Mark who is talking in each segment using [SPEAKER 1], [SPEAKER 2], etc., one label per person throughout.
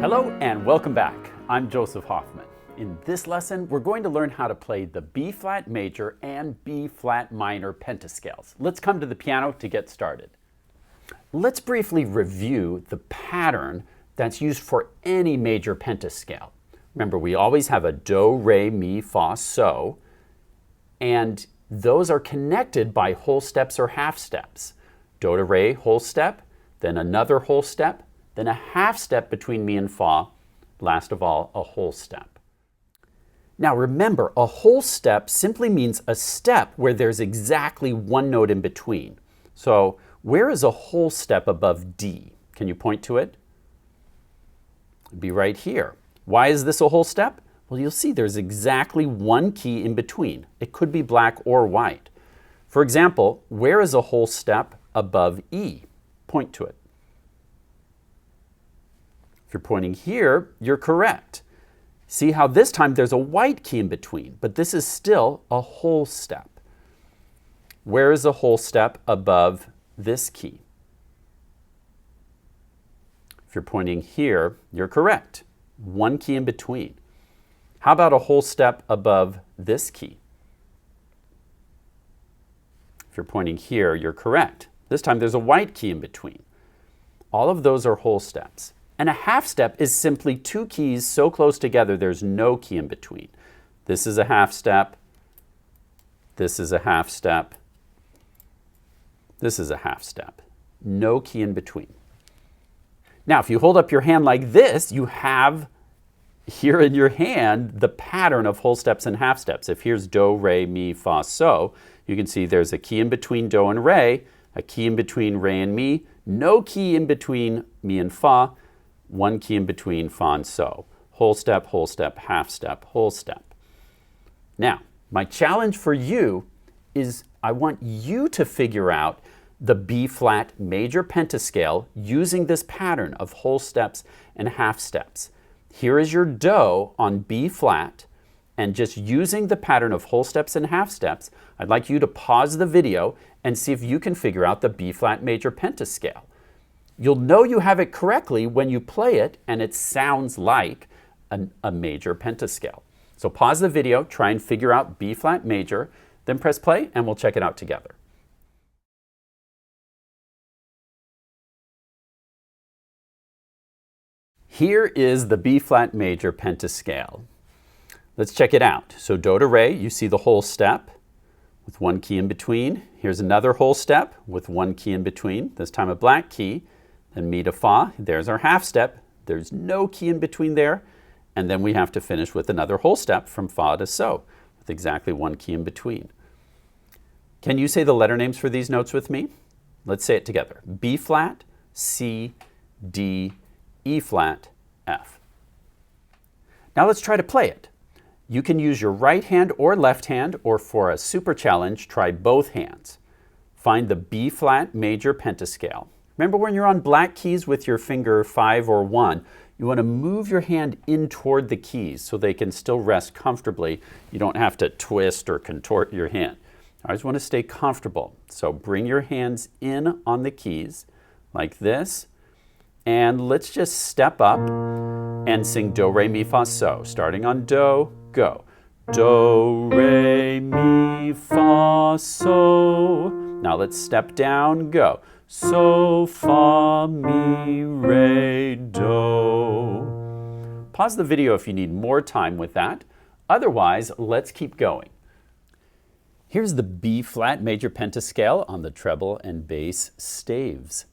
[SPEAKER 1] Hello and welcome back. I'm Joseph Hoffman. In this lesson, we're going to learn how to play the B-flat major and B-flat minor pentascales. Let's come to the piano to get started. Let's briefly review the pattern that's used for any major pentascale. Remember, we always have a do, re, mi, fa, so, and those are connected by whole steps or half steps. Do to re, whole step, then another whole step, then a half step between mi and fa, last of all, a whole step. Now remember, a whole step simply means a step where there's exactly one note in between. So where is a whole step above D? Can you point to it? It'd be right here. Why is this a whole step? Well, you'll see there's exactly one key in between. It could be black or white. For example, where is a whole step above E? Point to it. If you're pointing here, you're correct. See how this time there's a white key in between, but this is still a whole step. Where is a whole step above this key? If you're pointing here, you're correct. One key in between. How about a whole step above this key? If you're pointing here, you're correct. This time there's a white key in between. All of those are whole steps. And a half step is simply two keys so close together there's no key in between. This is a half step. This is a half step. This is a half step. No key in between. Now, if you hold up your hand like this, you have here in your hand the pattern of whole steps and half steps. If here's do, re, mi, fa, so, you can see there's a key in between do and re, a key in between re and mi, no key in between mi and fa, one key in between fa and so. Whole step, half step, whole step. Now, my challenge for you is I want you to figure out the B-flat major pentascale using this pattern of whole steps and half steps. Here is your do on B-flat, and just using the pattern of whole steps and half steps, I'd like you to pause the video and see if you can figure out the B-flat major pentascale. You'll know you have it correctly when you play it and it sounds like a major pentascale. So pause the video, try and figure out B-flat major, then press play and we'll check it out together. Here is the B-flat major pentascale. Let's check it out. So do to re, you see the whole step with one key in between. Here's another whole step with one key in between, this time a black key. Then mi to fa, there's our half step. There's no key in between there. And then we have to finish with another whole step from fa to so, with exactly one key in between. Can you say the letter names for these notes with me? Let's say it together. B flat, C, D, E flat, F. Now let's try to play it. You can use your right hand or left hand, or for a super challenge, try both hands. Find the B flat major pentascale. Remember when you're on black keys with your finger 5 or 1, you want to move your hand in toward the keys so they can still rest comfortably. You don't have to twist or contort your hand. I always want to stay comfortable. So bring your hands in on the keys like this. And let's just step up and sing do, re, mi, fa, so. Starting on do, go. Do, re, mi, fa, so. Now let's step down, go. So, fa, mi, re, do. Pause the video if you need more time with that. Otherwise, let's keep going. Here's the B-flat major pentascale on the treble and bass staves.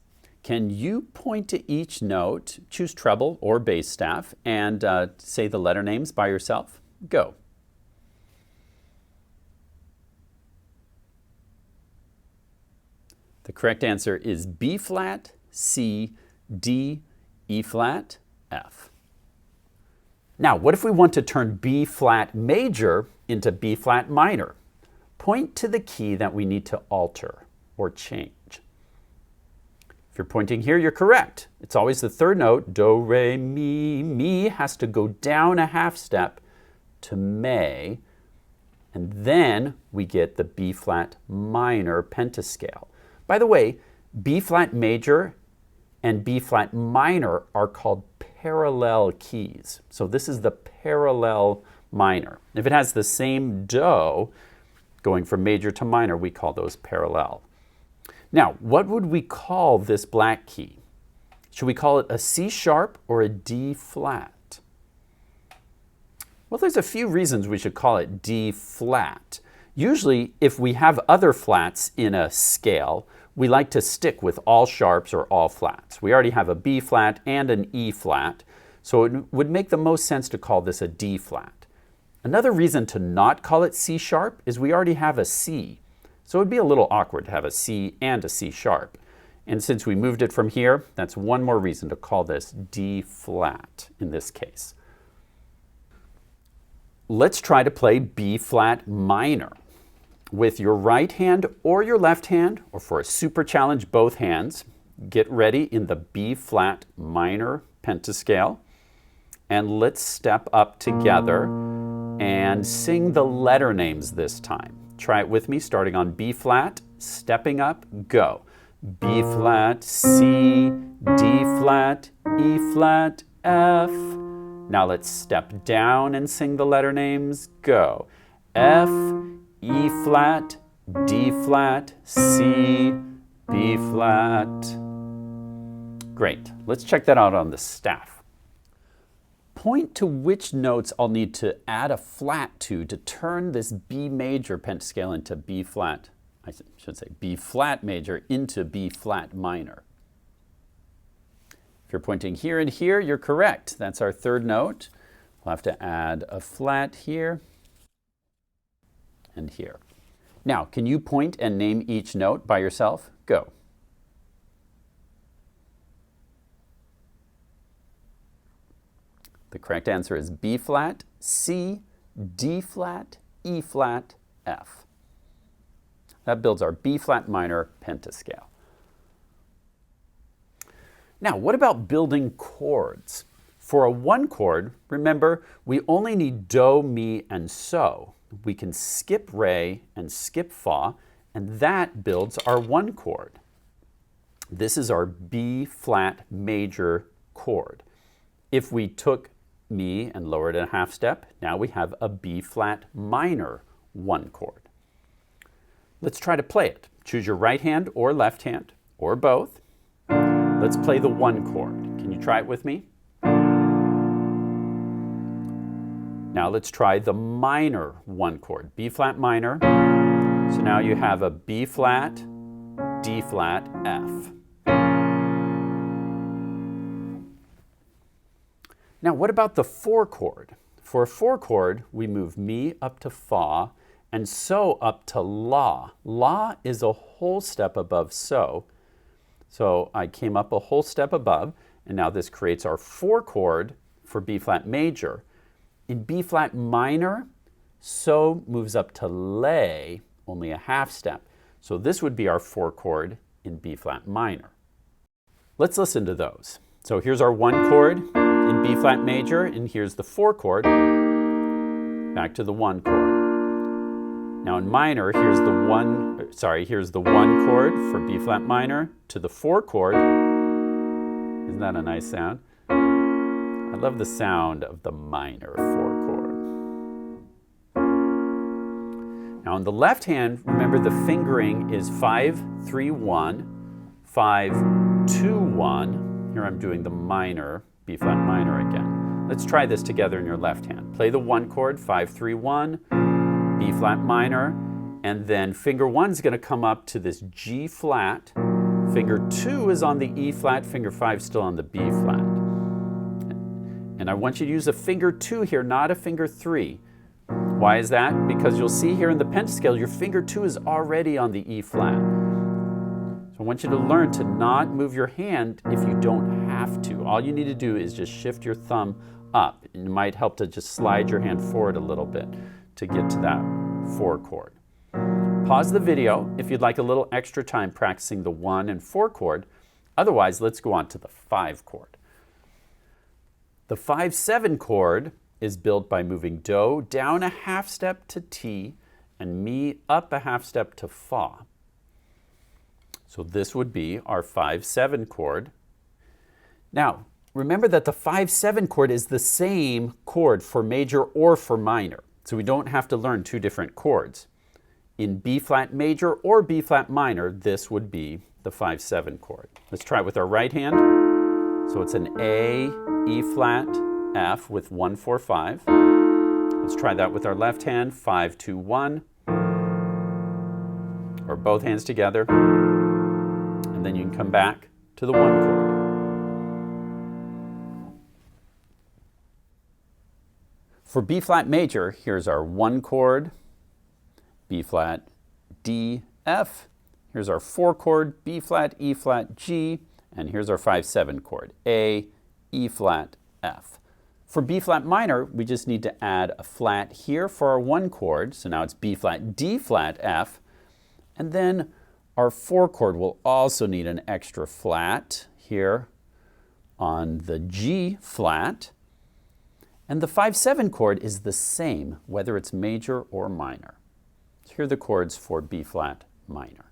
[SPEAKER 1] Can you point to each note, choose treble or bass staff, and say the letter names by yourself? Go. The correct answer is B flat, C, D, E flat, F. Now, what if we want to turn B flat major into B flat minor? Point to the key that we need to alter or change. If you're pointing here, you're correct. It's always the third note, do, re, mi. Mi has to go down a half step to me, and then we get the B flat minor pentascale. By the way, B flat major and B flat minor are called parallel keys. So this is the parallel minor. If it has the same do going from major to minor, we call those parallel. Now, what would we call this black key? Should we call it a C sharp or a D flat? Well, there's a few reasons we should call it D flat. Usually, if we have other flats in a scale, we like to stick with all sharps or all flats. We already have a B flat and an E flat, so it would make the most sense to call this a D flat. Another reason to not call it C sharp is we already have a C, so it would be a little awkward to have a C and a C sharp. And since we moved it from here, that's one more reason to call this D flat in this case. Let's try to play B flat minor. With your right hand or your left hand, or for a super challenge, both hands, get ready in the B flat minor pentascale. And let's step up together and sing the letter names this time. Try it with me, starting on B flat, stepping up, go. B flat, C, D flat, E flat, F. Now let's step down and sing the letter names, go. F, E flat, D flat, C, B flat. Great. Let's check that out on the staff. Point to which notes I'll need to add a flat to turn this B major pentascale into B flat. I should say B flat major into B flat minor. If you're pointing here and here, you're correct. That's our third note. We'll have to add a flat here and here. Now, can you point and name each note by yourself? Go. The correct answer is B flat, C, D flat, E flat, F. That builds our B flat minor pentascale. Now, what about building chords? For a one chord, remember, we only need do, mi, and so. We can skip re and skip fa, and that builds our one chord. This is our B flat major chord. If we took mi and lowered it a half step, now we have a B flat minor one chord. Let's try to play it. Choose your right hand or left hand, or both. Let's play the one chord. Can you try it with me? Now let's try the minor one chord, B flat minor. So now you have a B flat, D flat, F. Now what about the four chord? For a four chord, we move mi up to fa and so up to la. La is a whole step above so. So I came up a whole step above, and now this creates our four chord for B flat major. In B flat minor, so moves up to lay, only a half step. So this would be our four chord in B flat minor. Let's listen to those. So here's our one chord in B flat major, and here's the four chord. Back to the one chord. Now in minor, here's the one chord for B flat minor to the four chord. Isn't that a nice sound? I love the sound of the minor four chord. Now on the left hand, remember the fingering is 5, 3, 1, 5, 2, 1. Here I'm doing the minor, B flat minor again. Let's try this together in your left hand. Play the one chord, 5, 3, 1. B flat minor, and then finger 1 is going to come up to this G flat. Finger 2 is on the E flat, finger 5 still on the B flat. And I want you to use a finger 2 here, not a finger 3. Why is that? Because you'll see here in the pentascale, your finger 2 is already on the E flat. So I want you to learn to not move your hand if you don't have to. All you need to do is just shift your thumb up. It might help to just slide your hand forward a little bit to get to that four chord. Pause the video if you'd like a little extra time practicing the 1 and 4 chord. Otherwise, let's go on to the 5 chord. The 5-7 chord is built by moving do down a half step to T and mi up a half step to fa. So this would be our 5-7 chord. Now, remember that the 5-7 chord is the same chord for major or for minor. So we don't have to learn two different chords. In B flat major or B flat minor, this would be the 5-7 chord. Let's try it with our right hand. So it's an A, E flat, F with 1, 4, 5. Let's try that with our left hand, 5, 2, 1. Or both hands together. And then you can come back to the 1 chord. For B flat major, here's our 1 chord, B flat, D, F. Here's our 4 chord, B flat, E flat, G. And here's our 5-7 chord, A, E flat, F. For B flat minor, we just need to add a flat here for our 1 chord. So now it's B flat, D flat, F. And then our 4 chord will also need an extra flat here on the G flat. And the 5-7 chord is the same, whether it's major or minor. So here are the chords for B flat minor.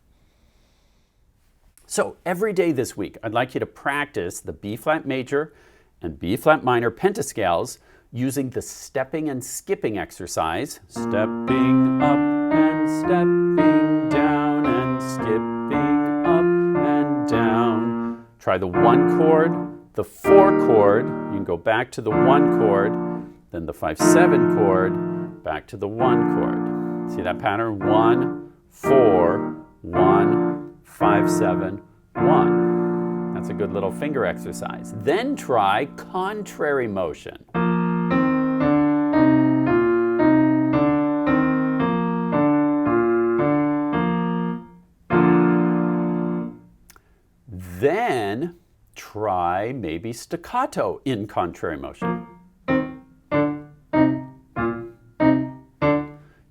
[SPEAKER 1] So every day this week, I'd like you to practice the B flat major and B flat minor pentascales using the stepping and skipping exercise. Stepping up and stepping down and skipping up and down. Try the 1 chord, the 4 chord, you can go back to the 1 chord, then the 5-7 chord, back to the 1 chord. See that pattern? 1, 4, 1, 5, 7, 1. That's a good little finger exercise. Then try contrary motion. Then try maybe staccato in contrary motion.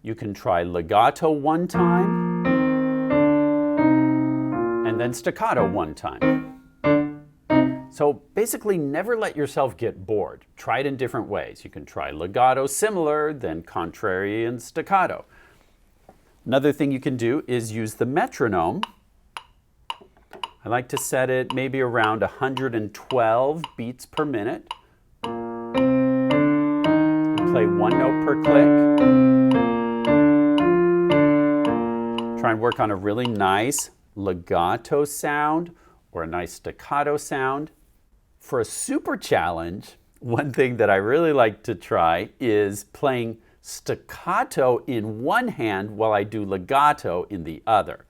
[SPEAKER 1] You can try legato 1 time and then staccato 1 time. So basically never let yourself get bored. Try it in different ways. You can try legato similar, then contrary and staccato. Another thing you can do is use the metronome. I like to set it maybe around 112 beats per minute. And play 1 note per click. Try and work on a really nice legato sound or a nice staccato sound. For a super challenge, one thing that I really like to try is playing staccato in one hand while I do legato in the other.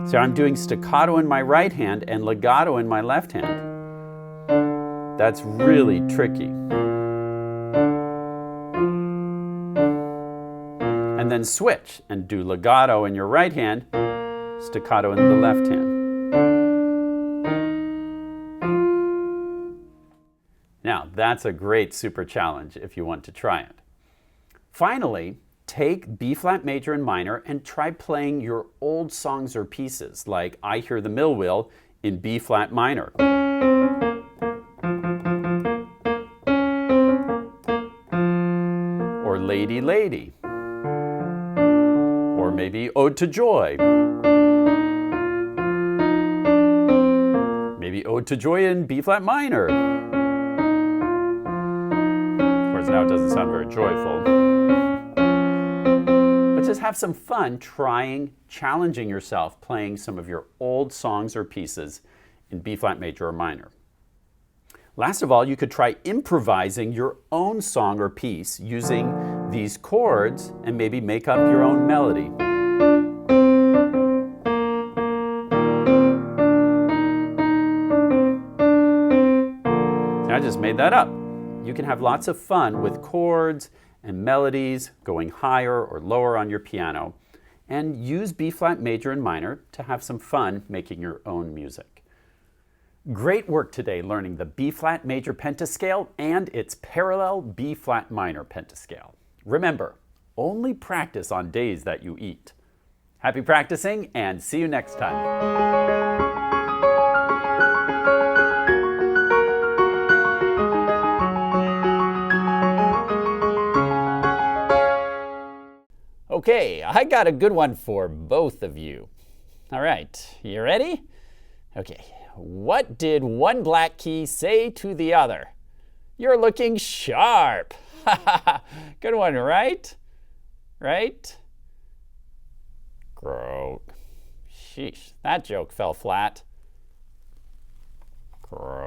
[SPEAKER 1] So I'm doing staccato in my right hand and legato in my left hand. That's really tricky. And then switch and do legato in your right hand, staccato in the left hand. Now, that's a great super challenge if you want to try it. Finally, take B flat major and minor and try playing your old songs or pieces, like I Hear the Mill Wheel in B flat minor. Or Lady Lady. Or maybe Ode to Joy. Maybe Ode to Joy in B flat minor. Of course, now it doesn't sound very joyful. But just have some fun trying, challenging yourself, playing some of your old songs or pieces in B flat major or minor. Last of all, you could try improvising your own song or piece using these chords and maybe make up your own melody. I just made that up. You can have lots of fun with chords and melodies going higher or lower on your piano, and use B flat major and minor to have some fun making your own music. Great work today learning the B flat major pentascale and its parallel B flat minor pentascale. Remember, only practice on days that you eat. Happy practicing and see you next time. Okay, I got a good one for both of you. All right, you ready? Okay, what did one black key say to the other? You're looking sharp. Good one, right? Right? Groat. Sheesh, that joke fell flat. Groat.